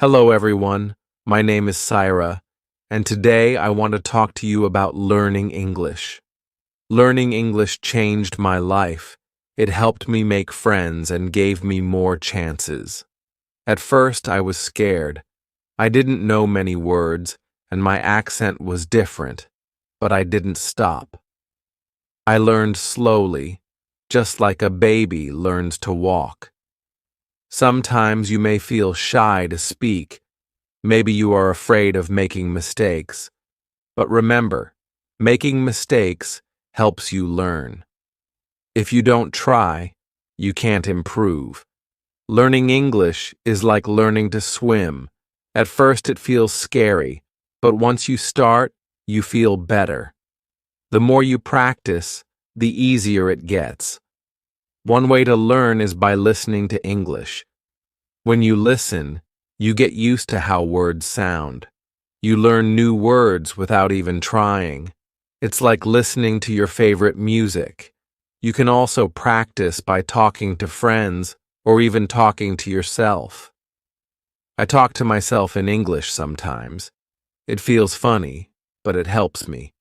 Hello, everyone. My name is Syra, and today I want to talk to you about learning English. Learning English changed my life. It helped me make friends and gave me more chances. At first, I was scared. I didn't know many words, and my accent was different, but I didn't stop. I learned slowly, just like a baby learns to walk. Sometimes you may feel shy to speak. Maybe you are afraid of making mistakes. But remember, making mistakes helps you learn. If you don't try, you can't improve. Learning English is like learning to swim. At first it feels scary, but once you start, you feel better. The more you practice, the easier it gets. One way to learn is by listening to English. When you listen, you get used to how words sound. You learn new words without even trying. It's like listening to your favorite music. You can also practice by talking to friends or even talking to yourself. I talk to myself in English sometimes. It feels funny, but it helps me.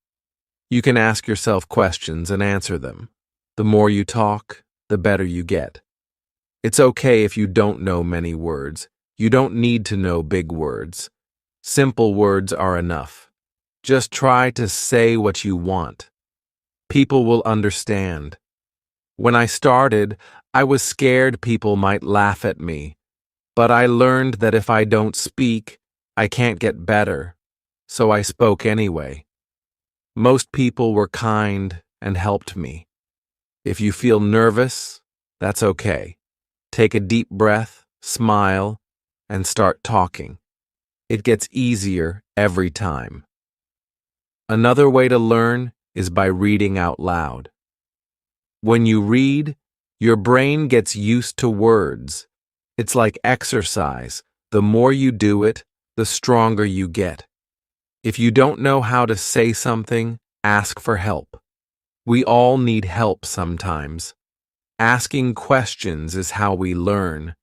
You can ask yourself questions and answer them. The more you talk, the better you get. It's okay if you don't know many words. You don't need to know big words. Simple words are enough. Just try to say what you want. People will understand. When I started, I was scared people might laugh at me. But I learned that if I don't speak, I can't get better. So I spoke anyway. Most people were kind and helped me. If you feel nervous, that's okay. Take a deep breath, smile, and start talking. It gets easier every time. Another way to learn is by reading out loud. When you read, your brain gets used to words. It's like exercise. The more you do it, the stronger you get. If you don't know how to say something, ask for help. We all need help sometimes. Asking questions is how we learn.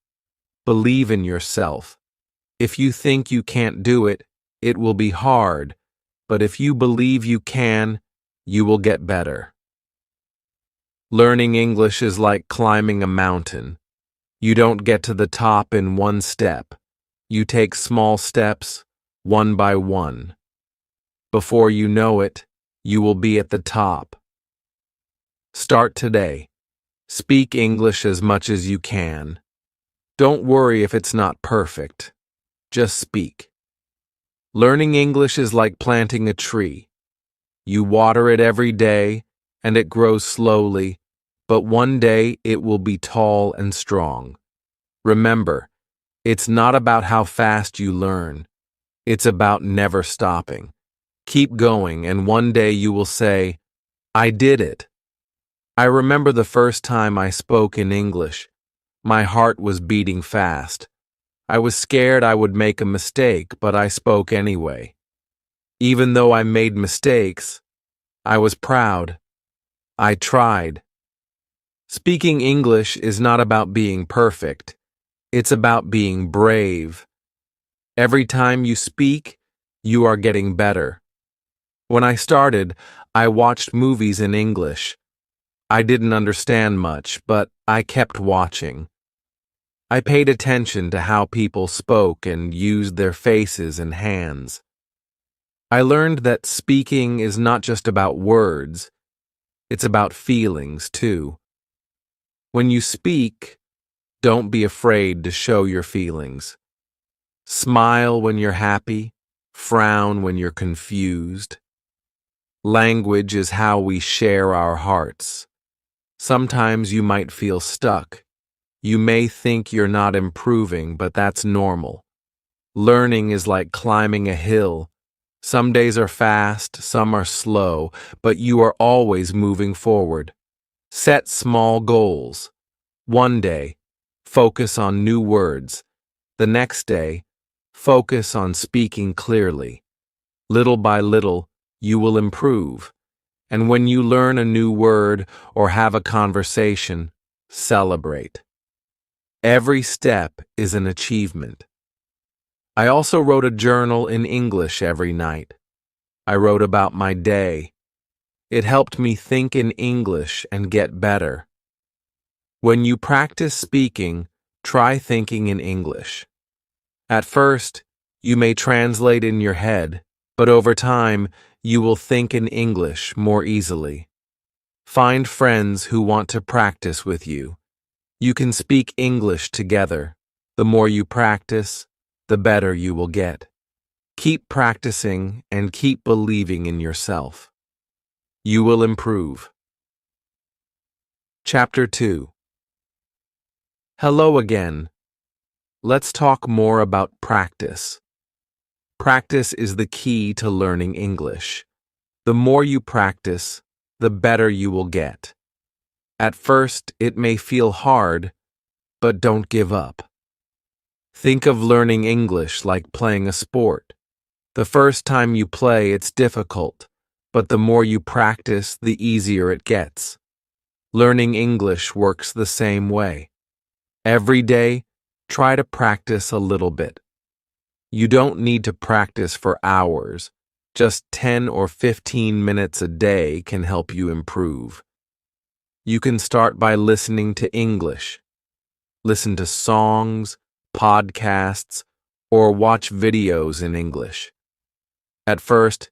Believe in yourself. If you think you can't do it, it will be hard, but if you believe you can, you will get better. Learning English is like climbing a mountain. You don't get to the top in one step. You take small steps, one by one. Before you know it, you will be at the top. Start today. Speak English as much as you can. Don't worry if it's not perfect. Just speak. Learning English is like planting a tree. You water it every day, and it grows slowly, but one day it will be tall and strong. Remember, it's not about how fast you learn. It's about never stopping. Keep going, and one day you will say, "I did it." I remember the first time I spoke in English. My heart was beating fast. I was scared I would make a mistake, but I spoke anyway. Even though I made mistakes, I was proud. I tried. Speaking English is not about being perfect. It's about being brave. Every time you speak, you are getting better. When I started, I watched movies in English. I didn't understand much, but I kept watching. I paid attention to how people spoke and used their faces and hands. I learned that speaking is not just about words, it's about feelings too. When you speak, don't be afraid to show your feelings. Smile when you're happy, frown when you're confused. Language is how we share our hearts. Sometimes you might feel stuck. You may think you're not improving, but that's normal. Learning is like climbing a hill. Some days are fast, some are slow, but you are always moving forward. Set small goals. One day, focus on new words. The next day, focus on speaking clearly. Little by little, you will improve. And when you learn a new word or have a conversation, celebrate. Every step is an achievement. I also wrote a journal in English every night. I wrote about my day. It helped me think in English and get better. When you practice speaking, try thinking in English. At first, you may translate in your head, but over time, you will think in English more easily. Find friends who want to practice with you. You can speak English together. The more you practice, the better you will get. Keep practicing and keep believing in yourself. You will improve. Chapter 2. Hello again. Let's talk more about practice. Practice is the key to learning English. The more you practice, the better you will get. At first, it may feel hard, but don't give up. Think of learning English like playing a sport. The first time you play, it's difficult, but the more you practice, the easier it gets. Learning English works the same way. Every day, try to practice a little bit. You don't need to practice for hours. Just 10 or 15 minutes a day can help you improve. You can start by listening to English. Listen to songs, podcasts, or watch videos in English. At first,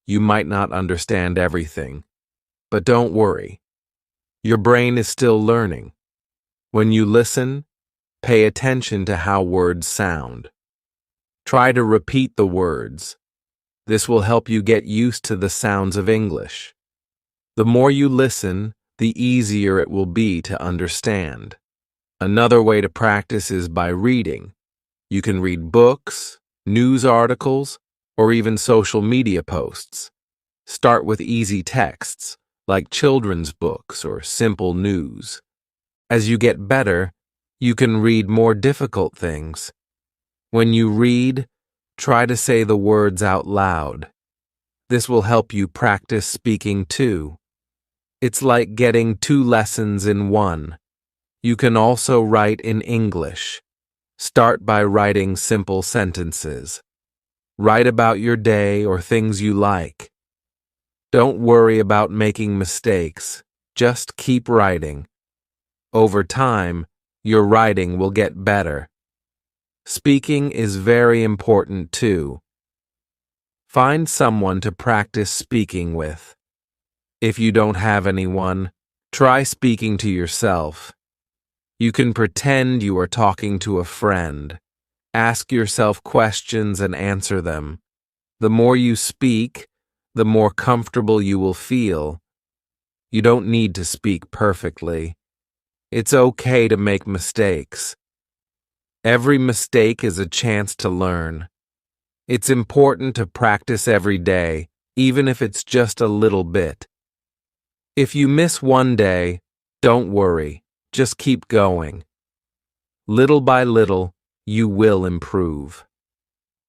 you might not understand everything, but don't worry. Your brain is still learning. When you listen, pay attention to how words sound. Try to repeat the words. This will help you get used to the sounds of English. The more you listen, the easier it will be to understand. Another way to practice is by reading. You can read books, news articles, or even social media posts. Start with easy texts, like children's books or simple news. As you get better, you can read more difficult things. When you read, try to say the words out loud. This will help you practice speaking too. It's like getting 2 lessons in one. You can also write in English. Start by writing simple sentences. Write about your day or things you like. Don't worry about making mistakes. Just keep writing. Over time, your writing will get better. Speaking is very important too. Find someone to practice speaking with. If you don't have anyone, try speaking to yourself. You can pretend you are talking to a friend. Ask yourself questions and answer them. The more you speak, the more comfortable you will feel. You don't need to speak perfectly. It's okay to make mistakes. Every mistake is a chance to learn. It's important to practice every day, even if it's just a little bit. If you miss one day, don't worry. Just keep going. Little by little, you will improve.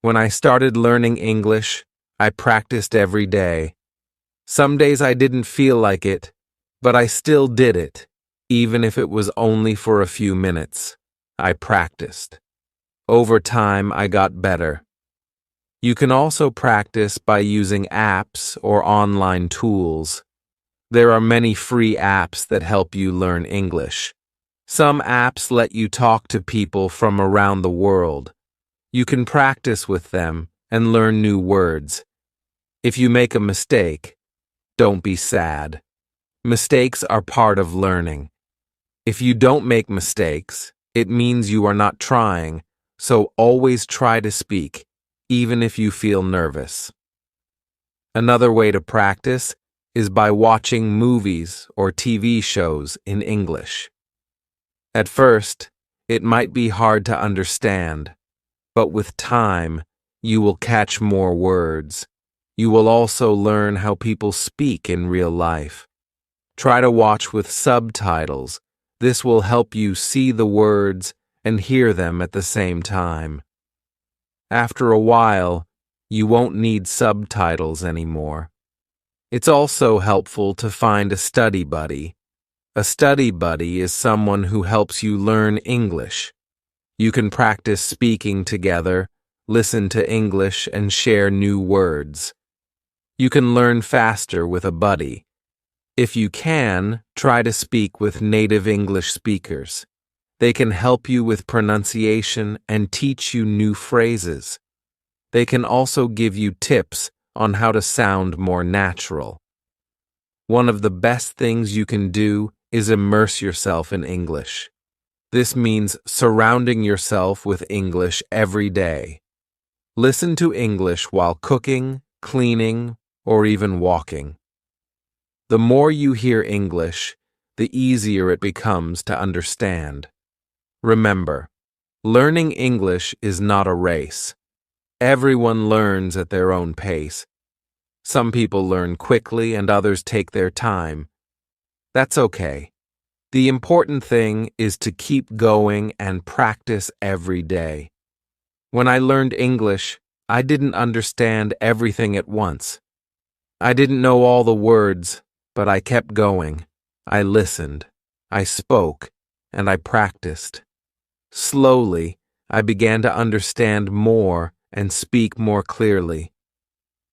When I started learning English, I practiced every day. Some days I didn't feel like it, but I still did it, even if it was only for a few minutes. I practiced. Over time, I got better. You can also practice by using apps or online tools. There are many free apps that help you learn English. Some apps let you talk to people from around the world. You can practice with them and learn new words. If you make a mistake, don't be sad. Mistakes are part of learning. If you don't make mistakes, it means you are not trying, so always try to speak, even if you feel nervous. Another way to practice is by watching movies or TV shows in English. At first, it might be hard to understand, but with time, you will catch more words. You will also learn how people speak in real life. Try to watch with subtitles. This will help you see the words and hear them at the same time. After a while, you won't need subtitles anymore. It's also helpful to find a study buddy. A study buddy is someone who helps you learn English. You can practice speaking together, listen to English, and share new words. You can learn faster with a buddy. If you can, try to speak with native English speakers. They can help you with pronunciation and teach you new phrases. They can also give you tips on how to sound more natural. One of the best things you can do is immerse yourself in English. This means surrounding yourself with English every day. Listen to English while cooking, cleaning, or even walking. The more you hear English, the easier it becomes to understand. Remember, learning English is not a race. Everyone learns at their own pace. Some people learn quickly and others take their time. That's okay. The important thing is to keep going and practice every day. When I learned English, I didn't understand everything at once. I didn't know all the words, but I kept going. I listened, I spoke, and I practiced. Slowly, I began to understand more and speak more clearly.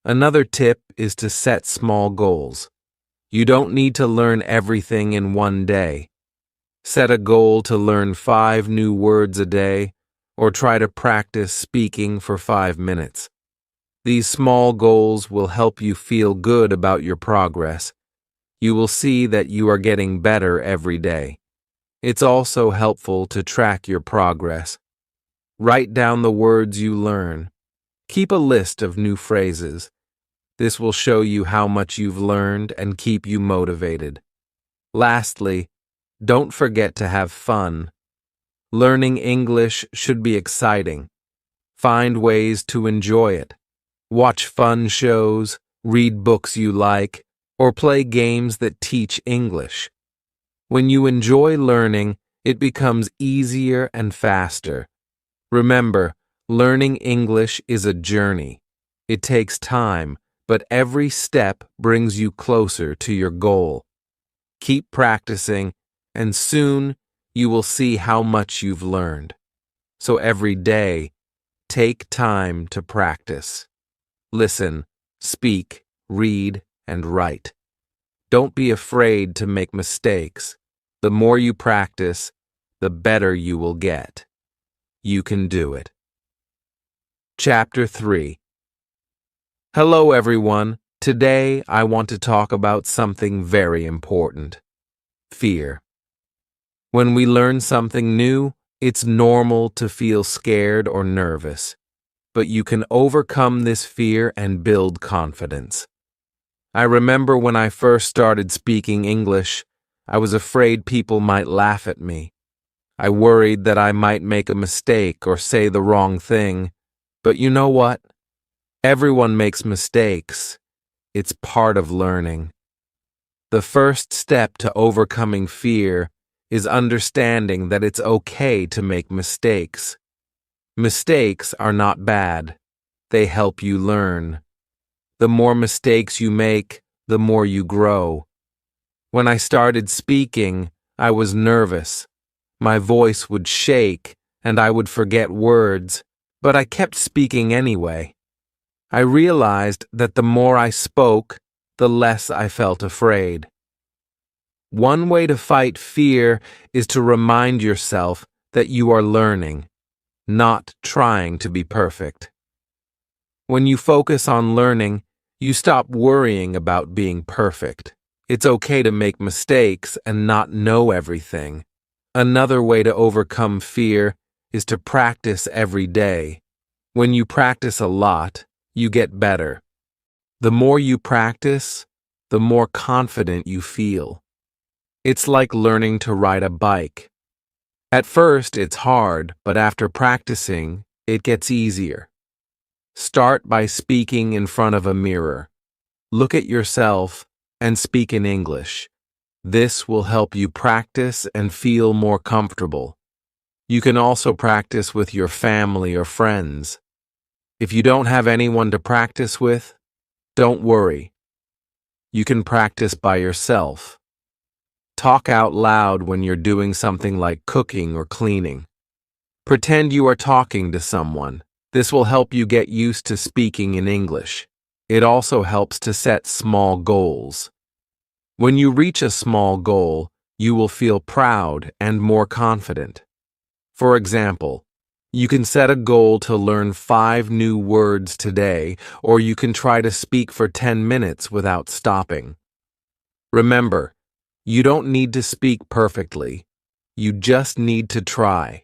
Another tip is to set small goals. You don't need to learn everything in one day. Set a goal to learn 5 new words a day, or try to practice speaking for 5 minutes. These small goals will help you feel good about your progress. You will see that you are getting better every day. It's also helpful to track your progress. Write down the words you learn. Keep a list of new phrases. This will show you how much you've learned and keep you motivated. Lastly, don't forget to have fun. Learning English should be exciting. Find ways to enjoy it. Watch fun shows, read books you like, or play games that teach English. When you enjoy learning, it becomes easier and faster. Remember, learning English is a journey. It takes time, but every step brings you closer to your goal. Keep practicing, and soon you will see how much you've learned. So every day, take time to practice. Listen, speak, read, and write. Don't be afraid to make mistakes. The more you practice, the better you will get. You can do it. Chapter 3. Hello everyone. Today I want to talk about something very important. Fear. When we learn something new, it's normal to feel scared or nervous. But you can overcome this fear and build confidence. I remember when I first started speaking English, I was afraid people might laugh at me. I worried that I might make a mistake or say the wrong thing. But you know what? Everyone makes mistakes. It's part of learning. The first step to overcoming fear is understanding that it's okay to make mistakes. Mistakes are not bad. They help you learn. The more mistakes you make, the more you grow. When I started speaking, I was nervous. My voice would shake, and I would forget words, but I kept speaking anyway. I realized that the more I spoke, the less I felt afraid. One way to fight fear is to remind yourself that you are learning, not trying to be perfect. When you focus on learning, you stop worrying about being perfect. It's okay to make mistakes and not know everything. Another way to overcome fear is to practice every day. When you practice a lot, you get better. The more you practice, the more confident you feel. It's like learning to ride a bike. At first, it's hard, but after practicing, it gets easier. Start by speaking in front of a mirror. Look at yourself and speak in English. This will help you practice and feel more comfortable. You can also practice with your family or friends. If you don't have anyone to practice with, don't worry. You can practice by yourself. Talk out loud when you're doing something like cooking or cleaning. Pretend you are talking to someone. This will help you get used to speaking in English. It also helps to set small goals. When you reach a small goal, you will feel proud and more confident. For example, you can set a goal to learn 5 new words today, or you can try to speak for 10 minutes without stopping. Remember, you don't need to speak perfectly. You just need to try.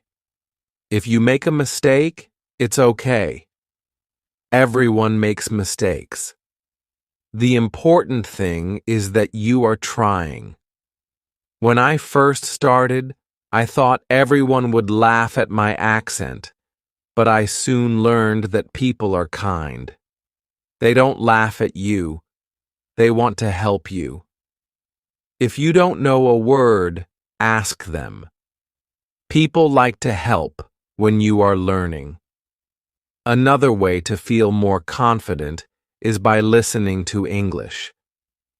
If you make a mistake, it's okay. Everyone makes mistakes. The important thing is that you are trying. When I first started, I thought everyone would laugh at my accent, but I soon learned that people are kind. They don't laugh at you. They want to help you. If you don't know a word, ask them. People like to help when you are learning. Another way to feel more confident is by listening to English.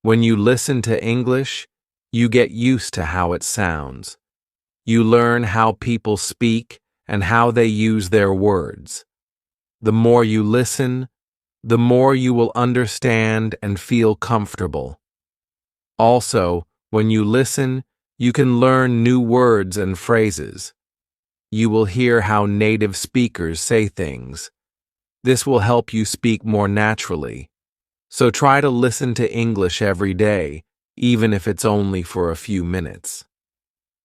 When you listen to English, you get used to how it sounds. You learn how people speak and how they use their words. The more you listen, the more you will understand and feel comfortable. Also, when you listen, you can learn new words and phrases. You will hear how native speakers say things. This will help you speak more naturally. So try to listen to English every day, even if it's only for a few minutes.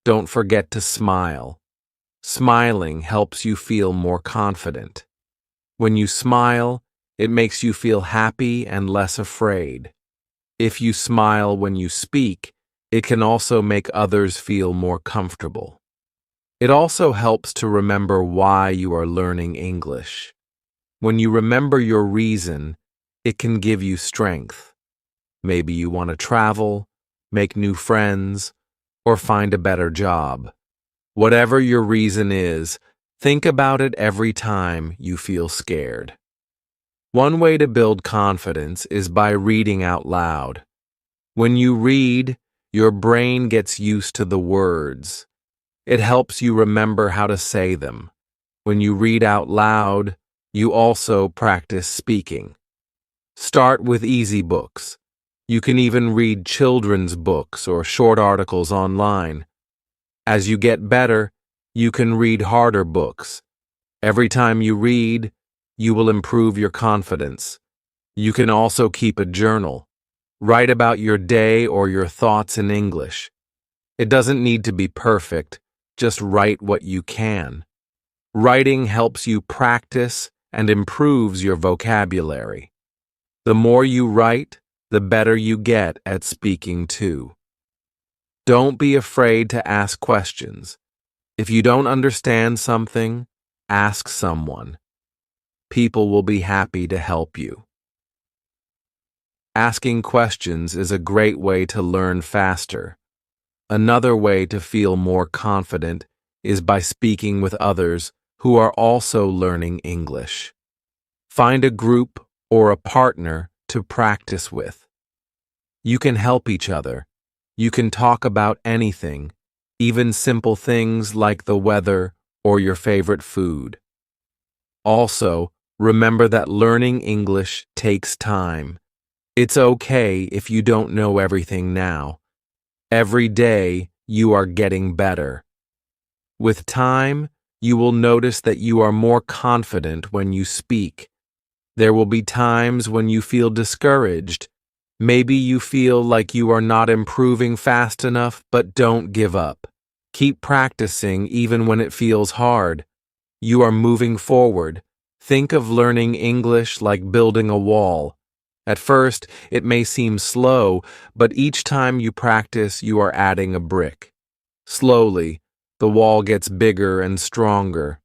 Don't forget to smile. Smiling helps you feel more confident. When you smile, it makes you feel happy and less afraid. If you smile when you speak, it can also make others feel more comfortable. It also helps to remember why you are learning English. When you remember your reason, it can give you strength. Maybe you want to travel, make new friends, or find a better job. Whatever your reason is, think about it every time you feel scared. One way to build confidence is by reading out loud. When you read, your brain gets used to the words. It helps you remember how to say them. When you read out loud, you also practice speaking. Start with easy books. You can even read children's books or short articles online. As you get better, you can read harder books. Every time you read, you will improve your confidence. You can also keep a journal. Write about your day or your thoughts in English. It doesn't need to be perfect, just write what you can. Writing helps you practice and improves your vocabulary. The more you write, the better you get at speaking too. Don't be afraid to ask questions. If you don't understand something, ask someone. People will be happy to help you. Asking questions is a great way to learn faster. Another way to feel more confident is by speaking with others who are also learning English. Find a group or a partner to practice with. You can help each other. You can talk about anything, even simple things like the weather or your favorite food. Also, remember that learning English takes time. It's okay if you don't know everything now. Every day, you are getting better. With time, you will notice that you are more confident when you speak. There will be times when you feel discouraged. Maybe you feel like you are not improving fast enough, but don't give up. Keep practicing even when it feels hard. You are moving forward. Think of learning English like building a wall. At first, it may seem slow, but each time you practice, you are adding a brick. Slowly, the wall gets bigger and stronger.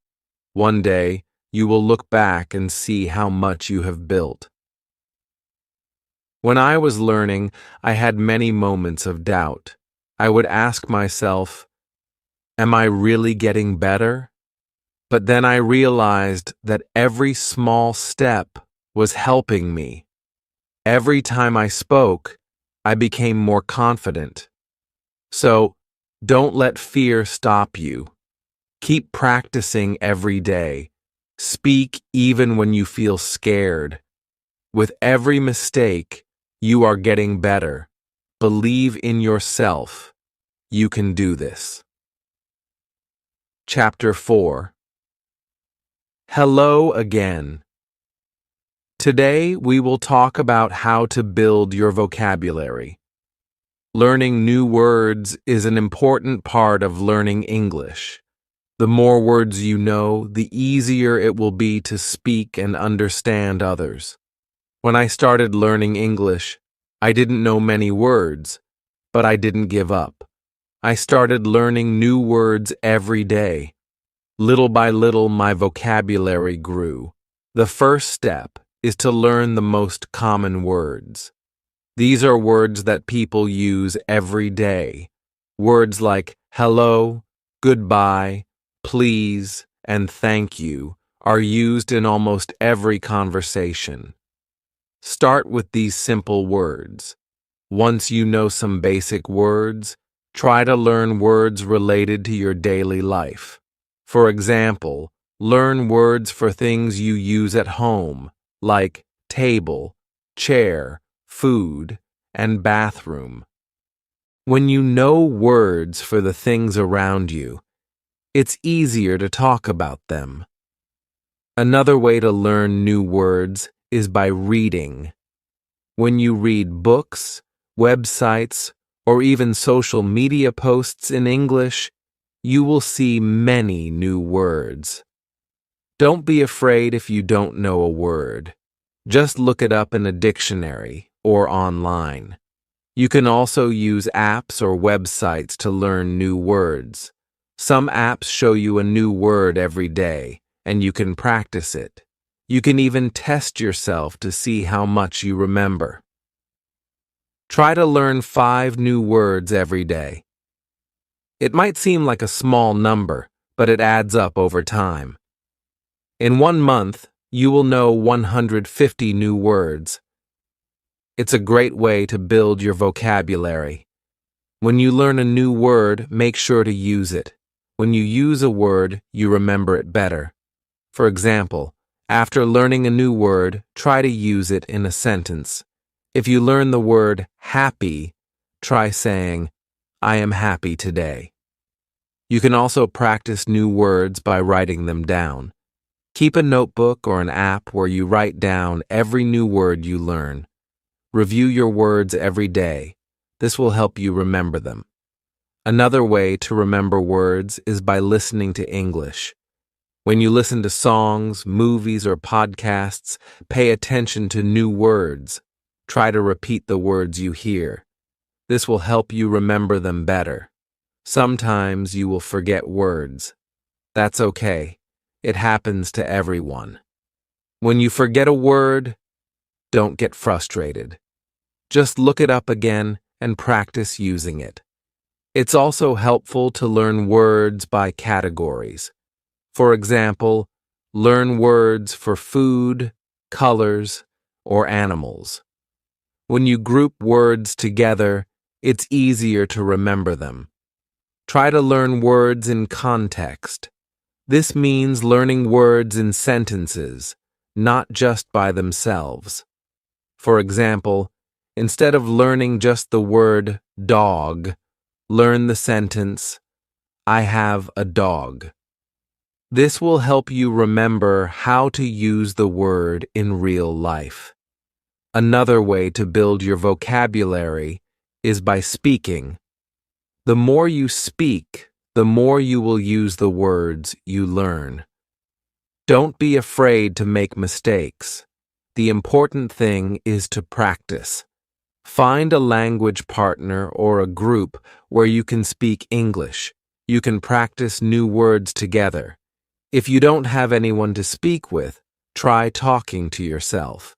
One day, you will look back and see how much you have built. When I was learning, I had many moments of doubt. I would ask myself, am I really getting better? But then I realized that every small step was helping me. Every time I spoke, I became more confident. So, don't let fear stop you. Keep practicing every day. Speak even when you feel scared. With every mistake, you are getting better. Believe in yourself. You can do this. Chapter 4. Hello again. Today we will talk about how to build your vocabulary. Learning new words is an important part of learning English. The more words you know, the easier it will be to speak and understand others. When I started learning English, I didn't know many words, but I didn't give up. I started learning new words every day. Little by little, my vocabulary grew. The first step is to learn the most common words. These are words that people use every day. Words like hello, goodbye, please, and thank you are used in almost every conversation. Start with these simple words. Once you know some basic words, try to learn words related to your daily life. For example, learn words for things you use at home, like table, chair, food, and bathroom. When you know words for the things around you, it's easier to talk about them. Another way to learn new words is by reading. When you read books, websites, or even social media posts in English, you will see many new words. Don't be afraid if you don't know a word. Just look it up in a dictionary or online. You can also use apps or websites to learn new words. Some apps show you a new word every day, and you can practice it. You can even test yourself to see how much you remember. Try to learn 5 new words every day. It might seem like a small number, but it adds up over time. In 1 month, you will know 150 new words. It's a great way to build your vocabulary. When you learn a new word, make sure to use it. When you use a word, you remember it better. For example, after learning a new word, try to use it in a sentence. If you learn the word happy, try saying, I am happy today. You can also practice new words by writing them down. Keep a notebook or an app where you write down every new word you learn. Review your words every day. This will help you remember them. Another way to remember words is by listening to English. When you listen to songs, movies, or podcasts, pay attention to new words. Try to repeat the words you hear. This will help you remember them better. Sometimes you will forget words. That's okay. It happens to everyone. When you forget a word, don't get frustrated. Just look it up again and practice using it. It's also helpful to learn words by categories. For example, learn words for food, colors, or animals. When you group words together, it's easier to remember them. Try to learn words in context. This means learning words in sentences, not just by themselves. For example, instead of learning just the word dog, learn the sentence, I have a dog. This will help you remember how to use the word in real life. Another way to build your vocabulary is by speaking. The more you speak, the more you will use the words you learn. Don't be afraid to make mistakes. The important thing is to practice. Find a language partner or a group where you can speak English. You can practice new words together. If you don't have anyone to speak with, try talking to yourself.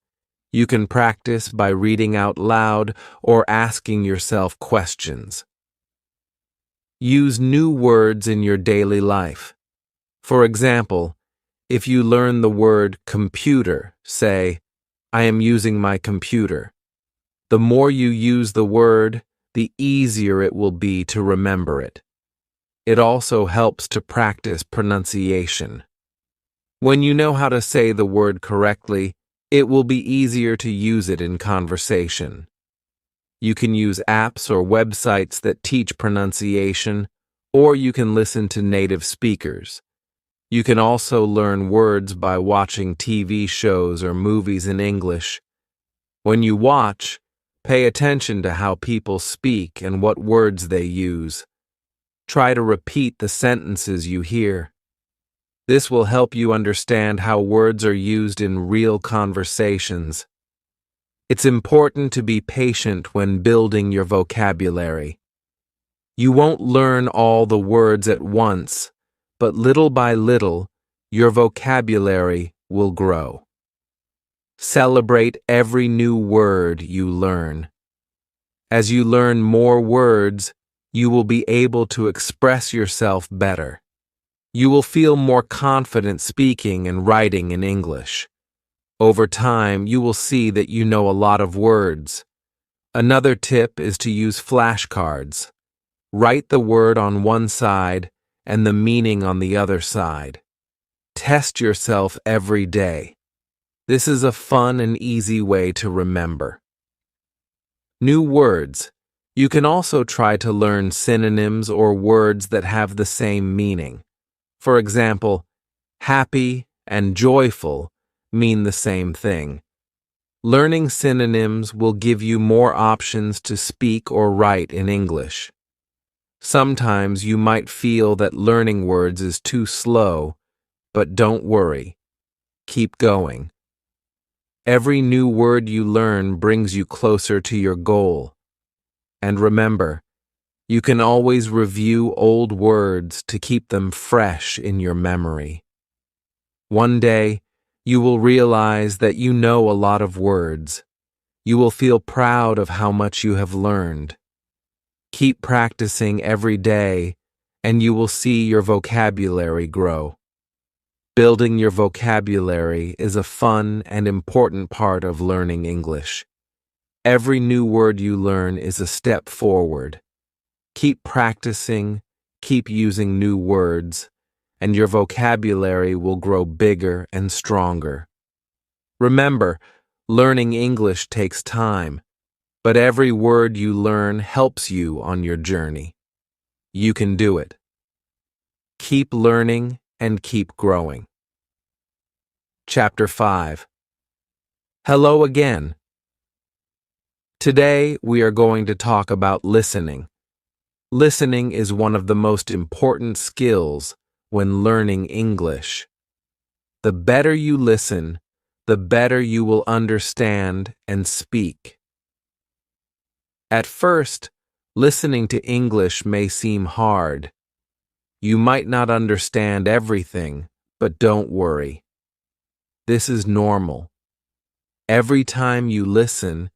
You can practice by reading out loud or asking yourself questions. Use new words in your daily life. For example, if you learn the word computer, say, I am using my computer. The more you use the word, the easier it will be to remember it. It also helps to practice pronunciation. When you know how to say the word correctly, it will be easier to use it in conversation. You can use apps or websites that teach pronunciation, or you can listen to native speakers. You can also learn words by watching TV shows or movies in English. When you watch, pay attention to how people speak and what words they use. Try to repeat the sentences you hear. This will help you understand how words are used in real conversations. It's important to be patient when building your vocabulary. You won't learn all the words at once, but little by little, your vocabulary will grow. Celebrate every new word you learn. As you learn more words, you will be able to express yourself better. You will feel more confident speaking and writing in English. Over time, you will see that you know a lot of words. Another tip is to use flashcards. Write the word on one side and the meaning on the other side. Test yourself every day. This is a fun and easy way to remember. New words. You can also try to learn synonyms or words that have the same meaning. For example, happy and joyful mean the same thing. Learning synonyms will give you more options to speak or write in English. Sometimes you might feel that learning words is too slow, but don't worry. Keep going. Every new word you learn brings you closer to your goal. And remember, you can always review old words to keep them fresh in your memory. One day, you will realize that you know a lot of words. You will feel proud of how much you have learned. Keep practicing every day, and you will see your vocabulary grow. Building your vocabulary is a fun and important part of learning English. Every new word you learn is a step forward. Keep practicing, keep using new words, and your vocabulary will grow bigger and stronger. Remember, learning English takes time, but every word you learn helps you on your journey. You can do it. Keep learning and keep growing. Chapter 5. Hello again. Today, we are going to talk about listening. Listening is one of the most important skills when learning English. The better you listen, the better you will understand and speak. At first, listening to English may seem hard. You might not understand everything, but don't worry. This is normal. Every time you listen,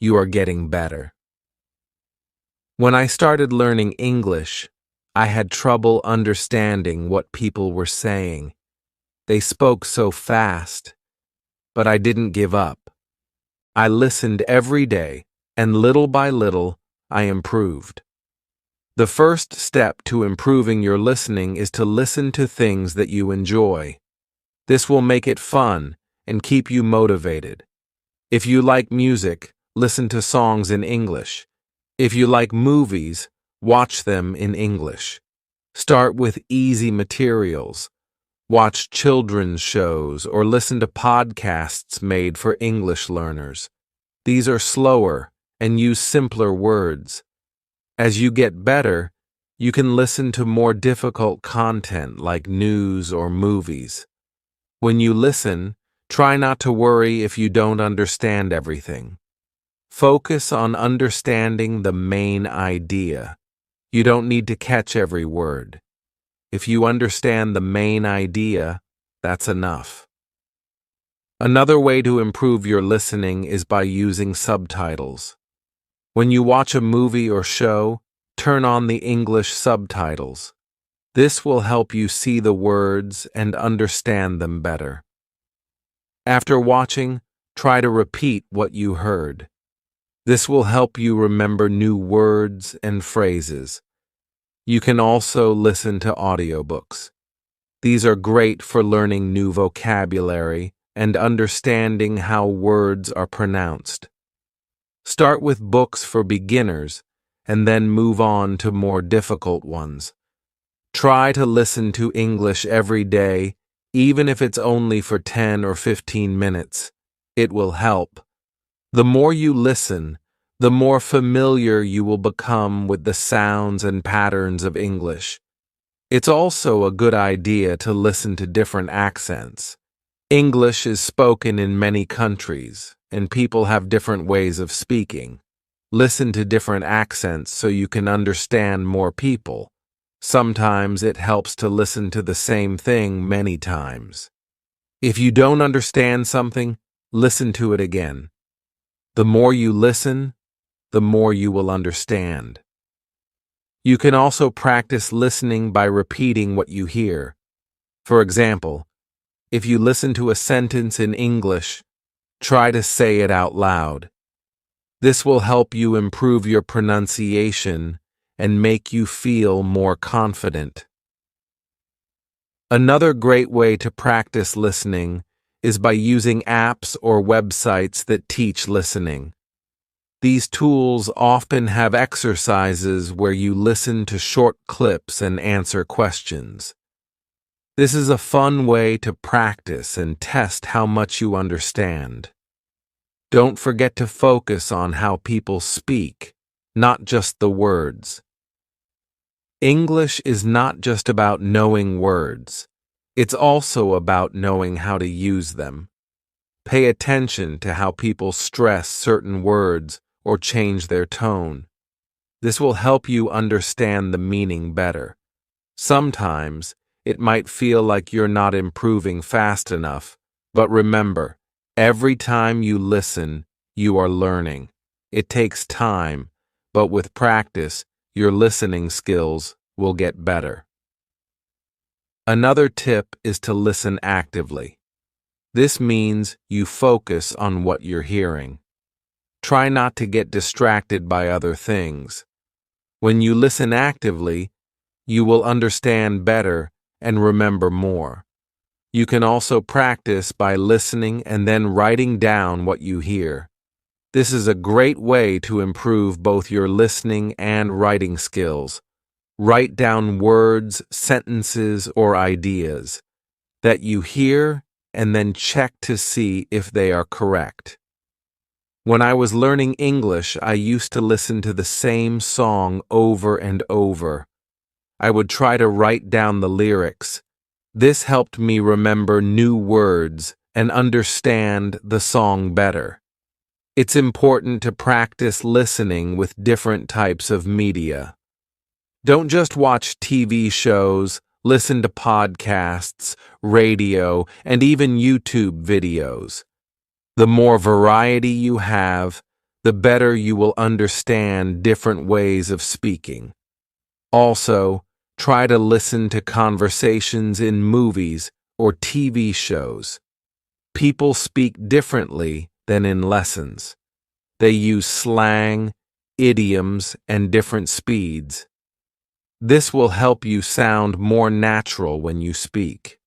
you are getting better. When I started learning English, I had trouble understanding what people were saying. They spoke so fast, but I didn't give up. I listened every day, and little by little, I improved. The first step to improving your listening is to listen to things that you enjoy. This will make it fun and keep you motivated. If you like music, listen to songs in English. If you like movies, watch them in English. Start with easy materials. Watch children's shows or listen to podcasts made for English learners. These are slower and use simpler words. As you get better, you can listen to more difficult content like news or movies. When you listen, try not to worry if you don't understand everything. Focus on understanding the main idea. You don't need to catch every word. If you understand the main idea, that's enough. Another way to improve your listening is by using subtitles. When you watch a movie or show, turn on the English subtitles. This will help you see the words and understand them better. After watching, try to repeat what you heard. This will help you remember new words and phrases. You can also listen to audiobooks. These are great for learning new vocabulary and understanding how words are pronounced. Start with books for beginners and then move on to more difficult ones. Try to listen to English every day, even if it's only for 10 or 15 minutes. It will help. The more you listen, the more familiar you will become with the sounds and patterns of English. It's also a good idea to listen to different accents. English is spoken in many countries, and people have different ways of speaking. Listen to different accents so you can understand more people. Sometimes it helps to listen to the same thing many times. If you don't understand something, listen to it again. The more you listen, the more you will understand. You can also practice listening by repeating what you hear. For example, if you listen to a sentence in English, try to say it out loud. This will help you improve your pronunciation and make you feel more confident. Another great way to practice listening is by using apps or websites that teach listening. These tools often have exercises where you listen to short clips and answer questions. This is a fun way to practice and test how much you understand. Don't forget to focus on how people speak, not just the words. English is not just about knowing words. It's also about knowing how to use them. Pay attention to how people stress certain words or change their tone. This will help you understand the meaning better. Sometimes, it might feel like you're not improving fast enough, but remember, every time you listen, you are learning. It takes time, but with practice, your listening skills will get better. Another tip is to listen actively. This means you focus on what you're hearing. Try not to get distracted by other things. When you listen actively, you will understand better and remember more. You can also practice by listening and then writing down what you hear. This is a great way to improve both your listening and writing skills. Write down words, sentences, or ideas that you hear and then check to see if they are correct. When I was learning English, I used to listen to the same song over and over. I would try to write down the lyrics. This helped me remember new words and understand the song better. It's important to practice listening with different types of media. Don't just watch TV shows, listen to podcasts, radio, and even YouTube videos. The more variety you have, the better you will understand different ways of speaking. Also, try to listen to conversations in movies or TV shows. People speak differently than in lessons. They use slang, idioms, and different speeds. This will help you sound more natural when you speak.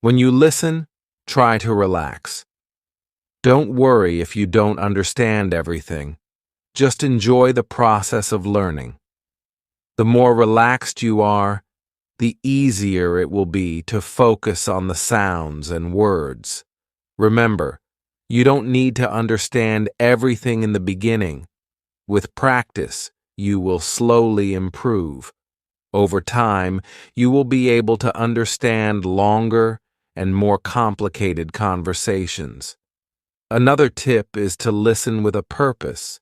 When you listen, try to relax. Don't worry if you don't understand everything. Just enjoy the process of learning. The more relaxed you are, the easier it will be to focus on the sounds and words. Remember, you don't need to understand everything in the beginning. With practice, you will slowly improve. Over time, you will be able to understand longer and more complicated conversations. Another tip is to listen with a purpose.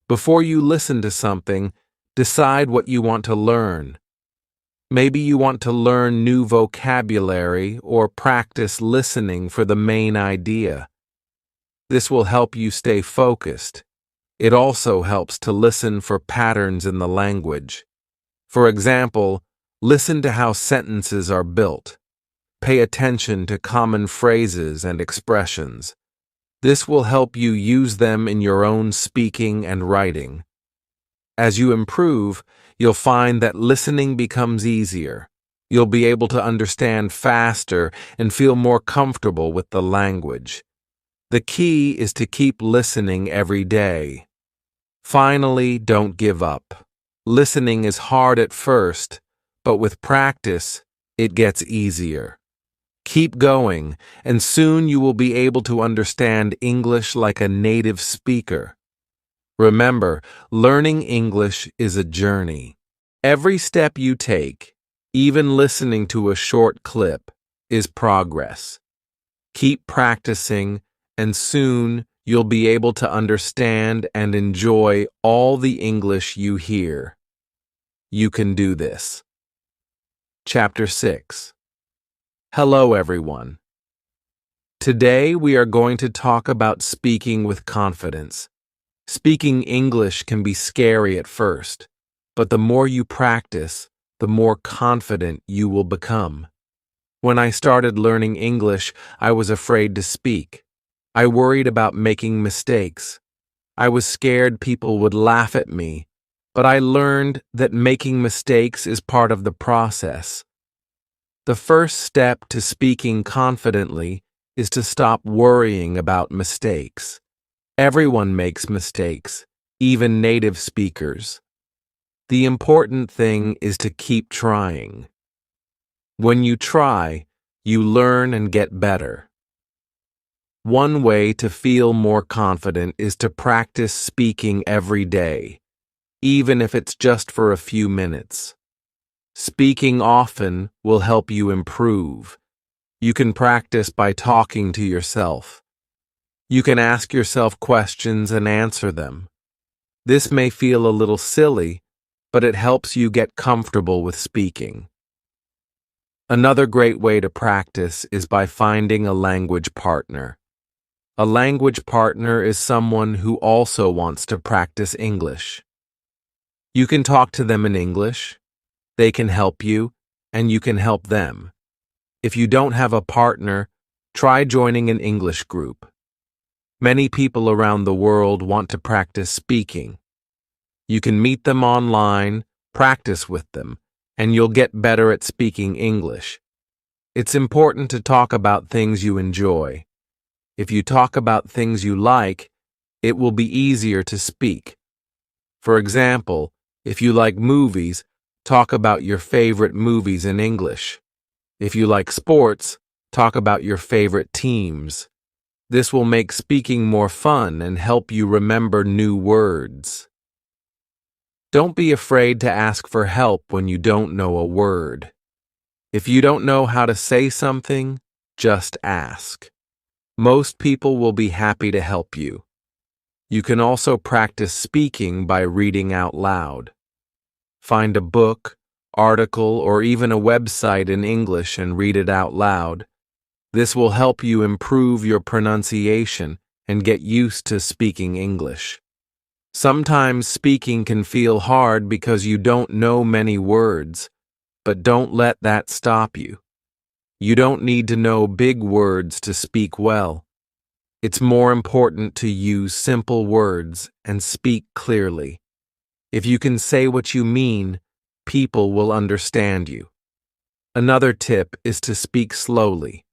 Before you listen to something, decide what you want to learn. Maybe you want to learn new vocabulary or practice listening for the main idea. This will help you stay focused. It also helps to listen for patterns in the language. For example, listen to how sentences are built. Pay attention to common phrases and expressions. This will help you use them in your own speaking and writing. As you improve, you'll find that listening becomes easier. You'll be able to understand faster and feel more comfortable with the language. The key is to keep listening every day. Finally, don't give up. Listening is hard at first, but with practice, it gets easier. Keep going, and soon you will be able to understand English like a native speaker. Remember, learning English is a journey. Every step you take, even listening to a short clip, is progress. Keep practicing, and soon you'll be able to understand and enjoy all the English you hear. You can do this. Chapter 6. Hello, everyone. Today we are going to talk about speaking with confidence. Speaking English can be scary at first, but the more you practice, the more confident you will become. When I started learning English, I was afraid to speak. I worried about making mistakes. I was scared people would laugh at me, but I learned that making mistakes is part of the process. The first step to speaking confidently is to stop worrying about mistakes. Everyone makes mistakes, even native speakers. The important thing is to keep trying. When you try, you learn and get better. One way to feel more confident is to practice speaking every day, even if it's just for a few minutes. Speaking often will help you improve. You can practice by talking to yourself. You can ask yourself questions and answer them. This may feel a little silly, but it helps you get comfortable with speaking. Another great way to practice is by finding a language partner. A language partner is someone who also wants to practice English. You can talk to them in English. They can help you, and you can help them. If you don't have a partner, try joining an English group. Many people around the world want to practice speaking. You can meet them online, practice with them, and you'll get better at speaking English. It's important to talk about things you enjoy. If you talk about things you like, it will be easier to speak. For example, if you like movies, talk about your favorite movies in English. If you like sports, talk about your favorite teams. This will make speaking more fun and help you remember new words. Don't be afraid to ask for help when you don't know a word. If you don't know how to say something, just ask. Most people will be happy to help you. You can also practice speaking by reading out loud. Find a book, article, or even a website in English and read it out loud. This will help you improve your pronunciation and get used to speaking English. Sometimes speaking can feel hard because you don't know many words, but don't let that stop you. You don't need to know big words to speak well. It's more important to use simple words and speak clearly. If you can say what you mean, people will understand you. Another tip is to speak slowly.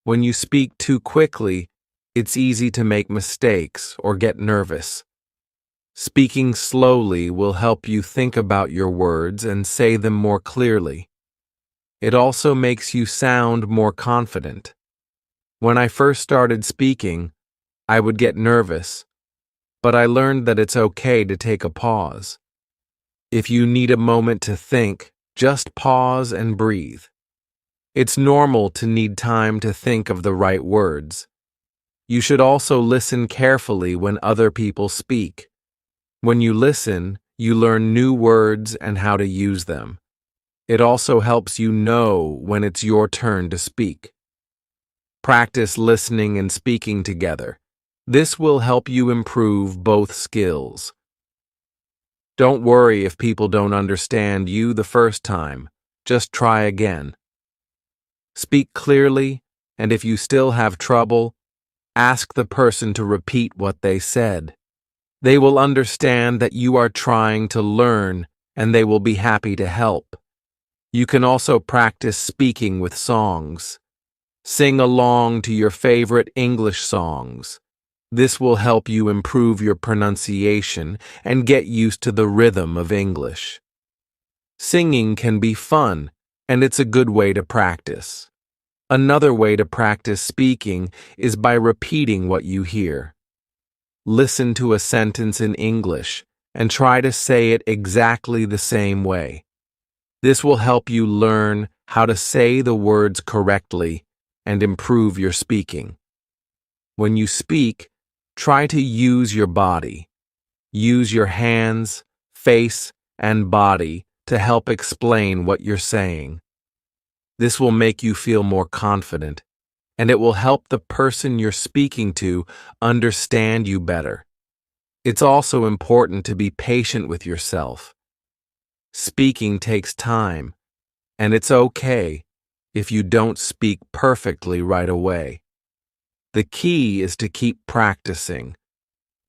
When you speak too quickly, it's easy to make mistakes or get nervous. Speaking slowly will help you think about your words and say them more clearly. It also makes you sound more confident. When I first started speaking, I would get nervous, but I learned that it's okay to take a pause. If you need a moment to think, just pause and breathe. It's normal to need time to think of the right words. You should also listen carefully when other people speak. When you listen, you learn new words and how to use them. It also helps you know when it's your turn to speak. Practice listening and speaking together. This will help you improve both skills. Don't worry if people don't understand you the first time. Just try again. Speak clearly, and if you still have trouble, ask the person to repeat what they said. They will understand that you are trying to learn, and they will be happy to help. You can also practice speaking with songs. Sing along to your favorite English songs. This will help you improve your pronunciation and get used to the rhythm of English. Singing can be fun, and it's a good way to practice. Another way to practice speaking is by repeating what you hear. Listen to a sentence in English and try to say it exactly the same way. This will help you learn how to say the words correctly and improve your speaking. When you speak, try to use your body. Use your hands, face, and body to help explain what you're saying. This will make you feel more confident, and it will help the person you're speaking to understand you better. It's also important to be patient with yourself. Speaking takes time, and it's okay if you don't speak perfectly right away. The key is to keep practicing.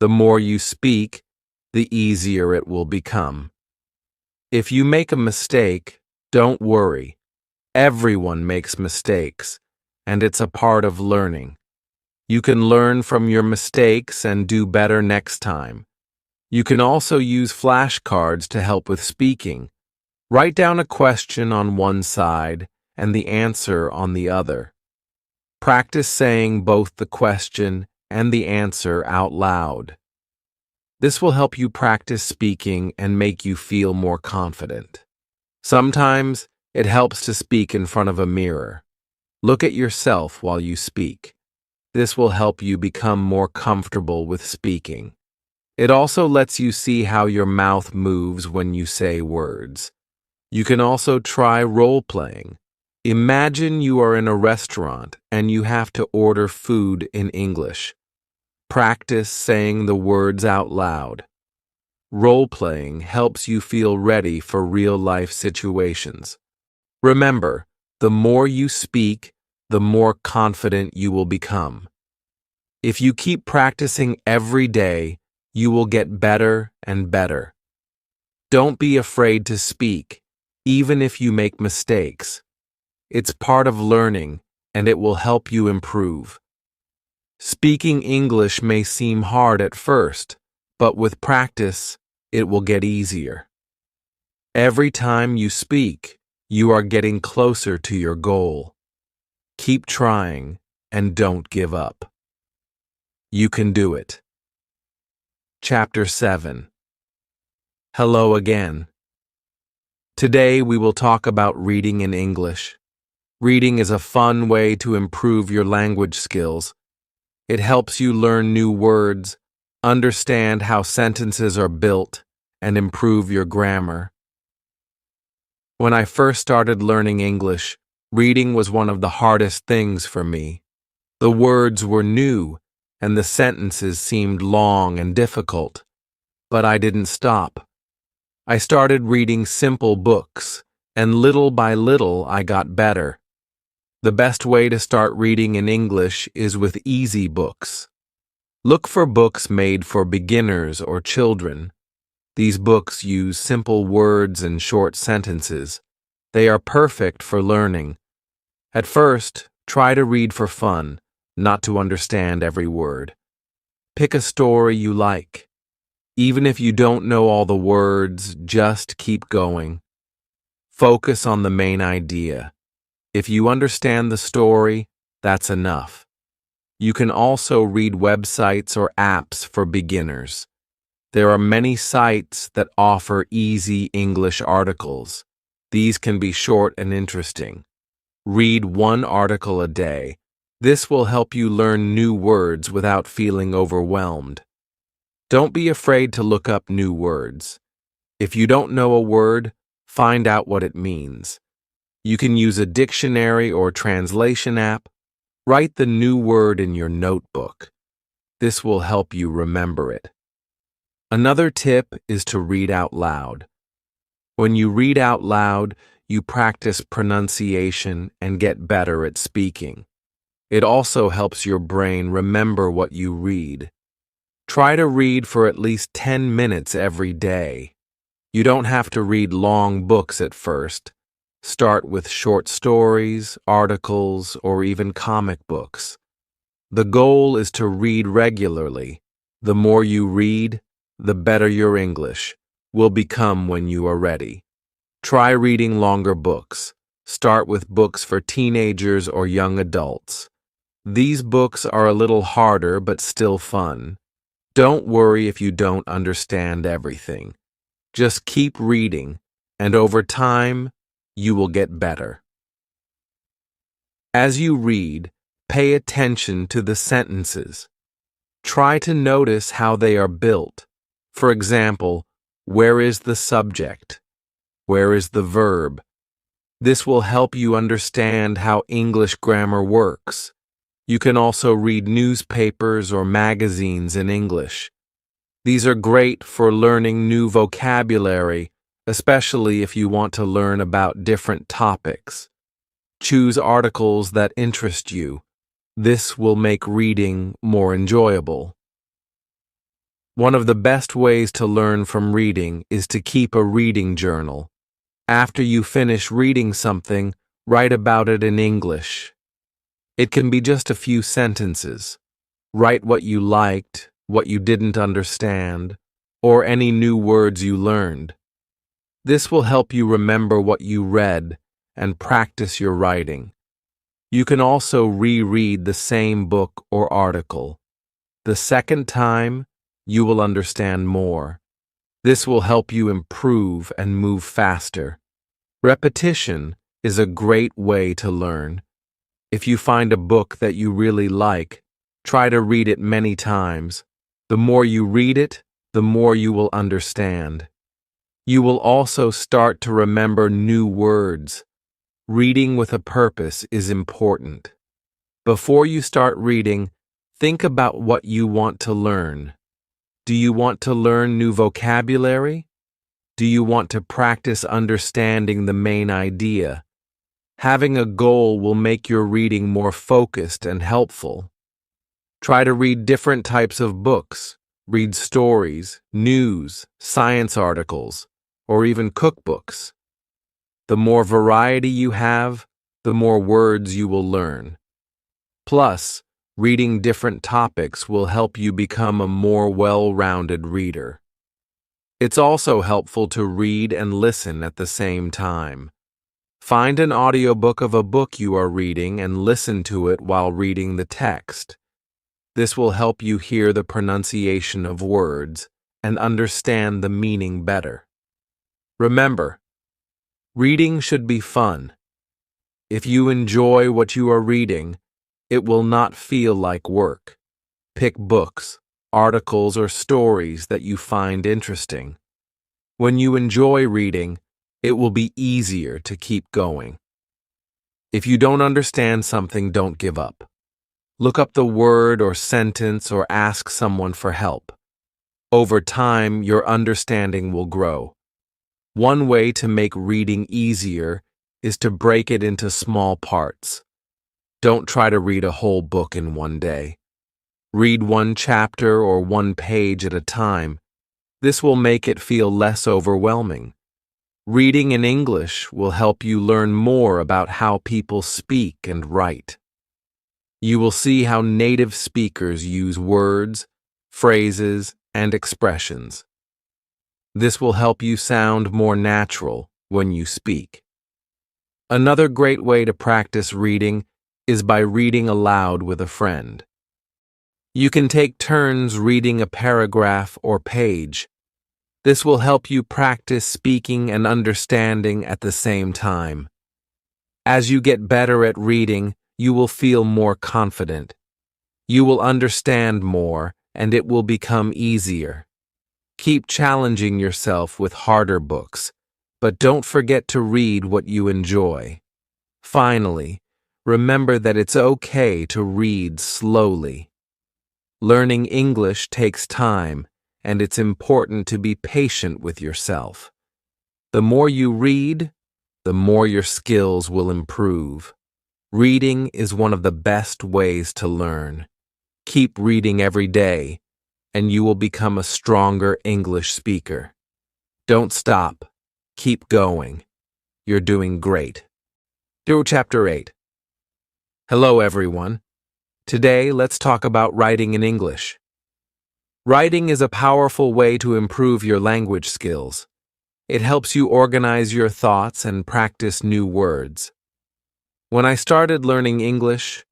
The more you speak, the easier it will become. If you make a mistake, don't worry. Everyone makes mistakes, and it's a part of learning. You can learn from your mistakes and do better next time. You can also use flashcards to help with speaking. Write down a question on one side and the answer on the other. Practice saying both the question and the answer out loud. This will help you practice speaking and make you feel more confident. Sometimes it helps to speak in front of a mirror. Look at yourself while you speak. This will help you become more comfortable with speaking. It also lets you see how your mouth moves when you say words. You can also try role-playing. Imagine you are in a restaurant and you have to order food in English. Practice saying the words out loud. Role-playing helps you feel ready for real-life situations. Remember, the more you speak, the more confident you will become. If you keep practicing every day, you will get better and better. Don't be afraid to speak, even if you make mistakes. It's part of learning, and it will help you improve. Speaking English may seem hard at first, but with practice, it will get easier. Every time you speak, you are getting closer to your goal. Keep trying and don't give up. You can do it. Chapter 7. Hello again. Today we will talk about reading in English. Reading is a fun way to improve your language skills. It helps you learn new words, understand how sentences are built, and improve your grammar. When I first started learning English, reading was one of the hardest things for me. The words were new, and the sentences seemed long and difficult. But I didn't stop. I started reading simple books, and little by little I got better. The best way to start reading in English is with easy books. Look for books made for beginners or children. These books use simple words and short sentences. They are perfect for learning. At first, try to read for fun, not to understand every word. Pick a story you like. Even if you don't know all the words, just keep going. Focus on the main idea. If you understand the story, that's enough. You can also read websites or apps for beginners. There are many sites that offer easy English articles. These can be short and interesting. Read one article a day. This will help you learn new words without feeling overwhelmed. Don't be afraid to look up new words. If you don't know a word, find out what it means. You can use a dictionary or translation app. Write the new word in your notebook. This will help you remember it. Another tip is to read out loud. When you read out loud, you practice pronunciation and get better at speaking. It also helps your brain remember what you read. Try to read for at least 10 minutes every day. You don't have to read long books at first. Start with short stories, articles, or even comic books. The goal is to read regularly. The more you read, the better your English will become when you are ready. Try reading longer books. Start with books for teenagers or young adults. These books are a little harder but still fun. Don't worry if you don't understand everything. Just keep reading, and over time, you will get better. As you read, pay attention to the sentences. Try to notice how they are built. For example, where is the subject? Where is the verb? This will help you understand how English grammar works. You can also read newspapers or magazines in English. These are great for learning new vocabulary, especially if you want to learn about different topics. Choose articles that interest you. This will make reading more enjoyable. One of the best ways to learn from reading is to keep a reading journal. After you finish reading something, write about it in English. It can be just a few sentences. Write what you liked, what you didn't understand, or any new words you learned. This will help you remember what you read and practice your writing. You can also reread the same book or article. The second time, you will understand more. This will help you improve and move faster. Repetition is a great way to learn. If you find a book that you really like, try to read it many times. The more you read it, the more you will understand. You will also start to remember new words. Reading with a purpose is important. Before you start reading, think about what you want to learn. Do you want to learn new vocabulary? Do you want to practice understanding the main idea? Having a goal will make your reading more focused and helpful. Try to read different types of books. Read stories, news, science articles, or even cookbooks. The more variety you have, the more words you will learn. Plus, reading different topics will help you become a more well-rounded reader. It's also helpful to read and listen at the same time. Find an audiobook of a book you are reading and listen to it while reading the text. This will help you hear the pronunciation of words and understand the meaning better. Remember, reading should be fun. If you enjoy what you are reading, it will not feel like work. Pick books, articles, or stories that you find interesting. When you enjoy reading, it will be easier to keep going. If you don't understand something, don't give up. Look up the word or sentence or ask someone for help. Over time, your understanding will grow. One way to make reading easier is to break it into small parts. Don't try to read a whole book in one day. Read one chapter or one page at a time. This will make it feel less overwhelming. Reading in English will help you learn more about how people speak and write. You will see how native speakers use words, phrases, and expressions. This will help you sound more natural when you speak. Another great way to practice reading is by reading aloud with a friend. You can take turns reading a paragraph or page. This will help you practice speaking and understanding at the same time. As you get better at reading, you will feel more confident. You will understand more, and it will become easier. Keep challenging yourself with harder books, but don't forget to read what you enjoy. Finally, remember that it's okay to read slowly. Learning English takes time, and it's important to be patient with yourself. The more you read, the more your skills will improve. Reading is one of the best ways to learn. Keep reading every day, and you will become a stronger English speaker. Don't stop. Keep going. You're doing great. Do Chapter 8. Hello, everyone. Today, let's talk about writing in English. Writing is a powerful way to improve your language skills. It helps you organize your thoughts and practice new words. When I started learning English,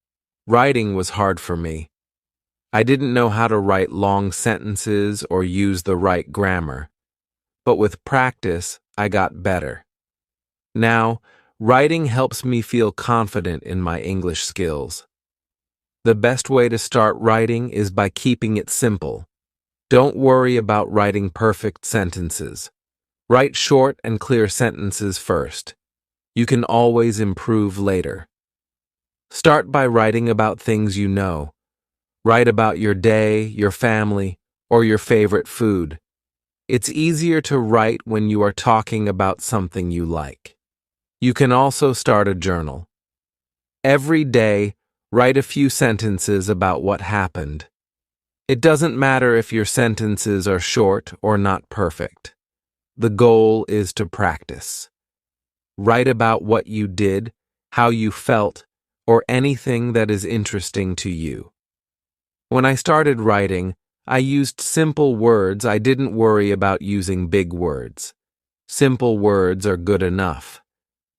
writing was hard for me. I didn't know how to write long sentences or use the right grammar. But with practice, I got better. Now, writing helps me feel confident in my English skills. The best way to start writing is by keeping it simple. Don't worry about writing perfect sentences. Write short and clear sentences first. You can always improve later. Start by writing about things you know. Write about your day, your family, or your favorite food. It's easier to write when you are talking about something you like. You can also start a journal. Every day, write a few sentences about what happened. It doesn't matter if your sentences are short or not perfect. The goal is to practice. Write about what you did, how you felt, or anything that is interesting to you. When I started writing, I used simple words. I didn't worry about using big words. Simple words are good enough.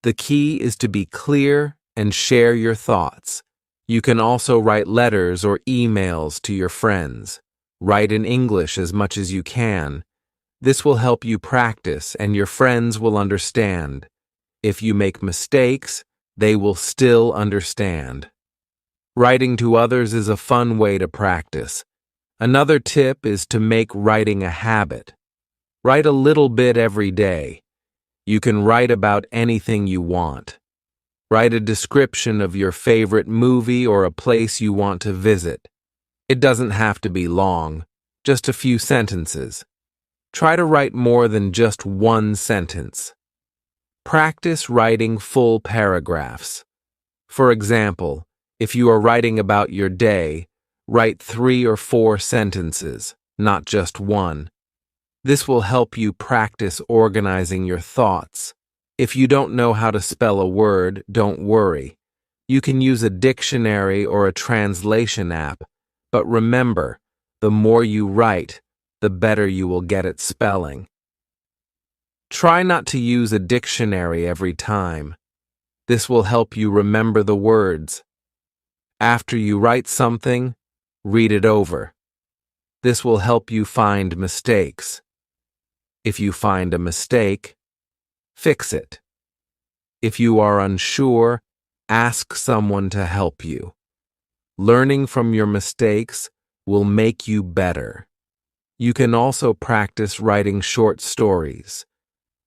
The key is to be clear and share your thoughts. You can also write letters or emails to your friends. Write in English as much as you can. This will help you practice, and your friends will understand. If you make mistakes, they will still understand. Writing to others is a fun way to practice. Another tip is to make writing a habit. Write a little bit every day. You can write about anything you want. Write a description of your favorite movie or a place you want to visit. It doesn't have to be long, just a few sentences. Try to write more than just one sentence. Practice writing full paragraphs. For example, if you are writing about your day, write 3 or 4 sentences, not just one. This will help you practice organizing your thoughts. If you don't know how to spell a word, don't worry. You can use a dictionary or a translation app, but remember, the more you write, the better you will get at spelling. Try not to use a dictionary every time. This will help you remember the words. After you write something, read it over. This will help you find mistakes. If you find a mistake, fix it. If you are unsure, ask someone to help you. Learning from your mistakes will make you better. You can also practice writing short stories.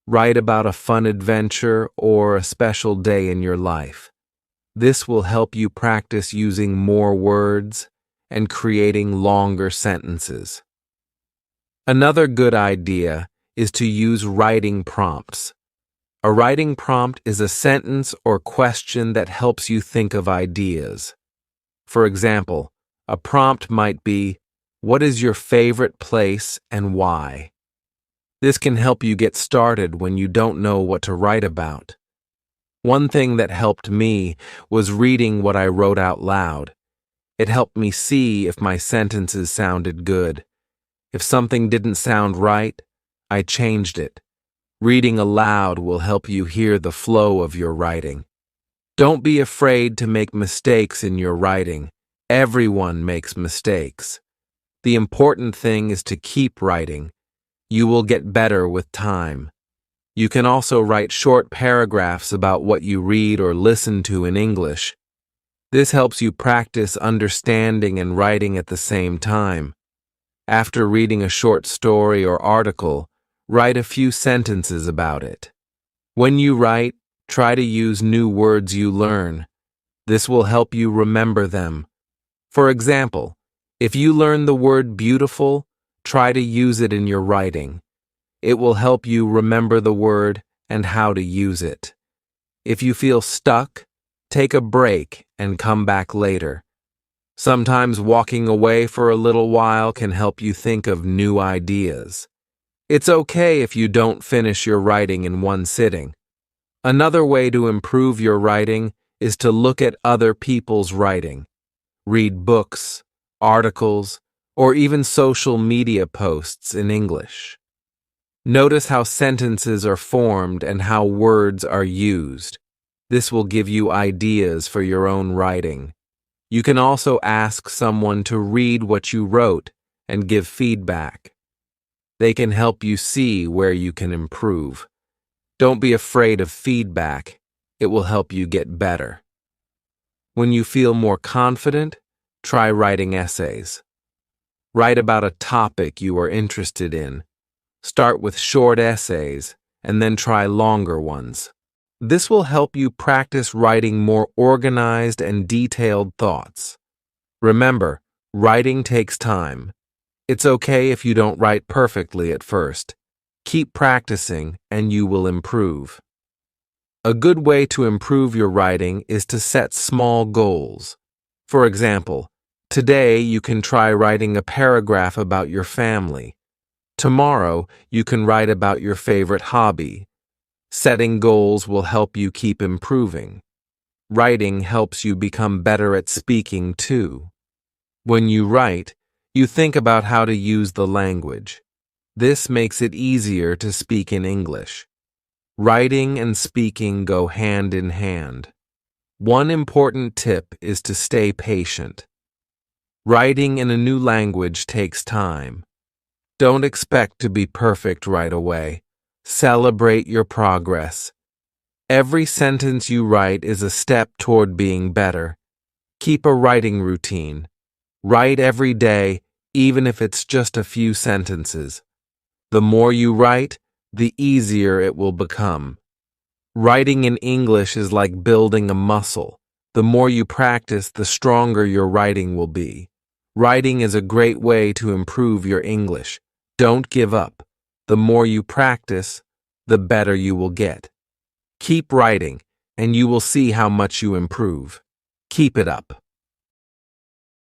Write about a fun adventure or a special day in your life. This will help you practice using more words and creating longer sentences. Another good idea is to use writing prompts. A writing prompt is a sentence or question that helps you think of ideas. For example, a prompt might be, "What is your favorite place and why?" This can help you get started when you don't know what to write about. One thing that helped me was reading what I wrote out loud. It helped me see if my sentences sounded good. If something didn't sound right, I changed it. Reading aloud will help you hear the flow of your writing. Don't be afraid to make mistakes in your writing. Everyone makes mistakes. The important thing is to keep writing. You will get better with time. You can also write short paragraphs about what you read or listen to in English. This helps you practice understanding and writing at the same time. After reading a short story or article, write a few sentences about it. When you write, try to use new words you learn. This will help you remember them. For example, if you learn the word beautiful, try to use it in your writing. It will help you remember the word and how to use it. If you feel stuck, take a break and come back later. Sometimes walking away for a little while can help you think of new ideas. It's okay if you don't finish your writing in one sitting. Another way to improve your writing is to look at other people's writing. Read books, articles, or even social media posts in English. Notice how sentences are formed and how words are used. This will give you ideas for your own writing. You can also ask someone to read what you wrote and give feedback. They can help you see where you can improve. Don't be afraid of feedback. It will help you get better. When you feel more confident, try writing essays. Write about a topic you are interested in. Start with short essays and then try longer ones. This will help you practice writing more organized and detailed thoughts. Remember, writing takes time. It's okay if you don't write perfectly at first. Keep practicing and you will improve. A good way to improve your writing is to set small goals. For example, today you can try writing a paragraph about your family. Tomorrow you can write about your favorite hobby. Setting goals will help you keep improving. Writing helps you become better at speaking too. When you write, you think about how to use the language. This makes it easier to speak in English. Writing and speaking go hand in hand. One important tip is to stay patient. Writing in a new language takes time. Don't expect to be perfect right away. Celebrate your progress. Every sentence you write is a step toward being better. Keep a writing routine. Write every day, even if it's just a few sentences. The more you write, the easier it will become. Writing in English is like building a muscle. The more you practice, the stronger your writing will be. Writing is a great way to improve your English. Don't give up. The more you practice, the better you will get. Keep writing, and you will see how much you improve. Keep it up.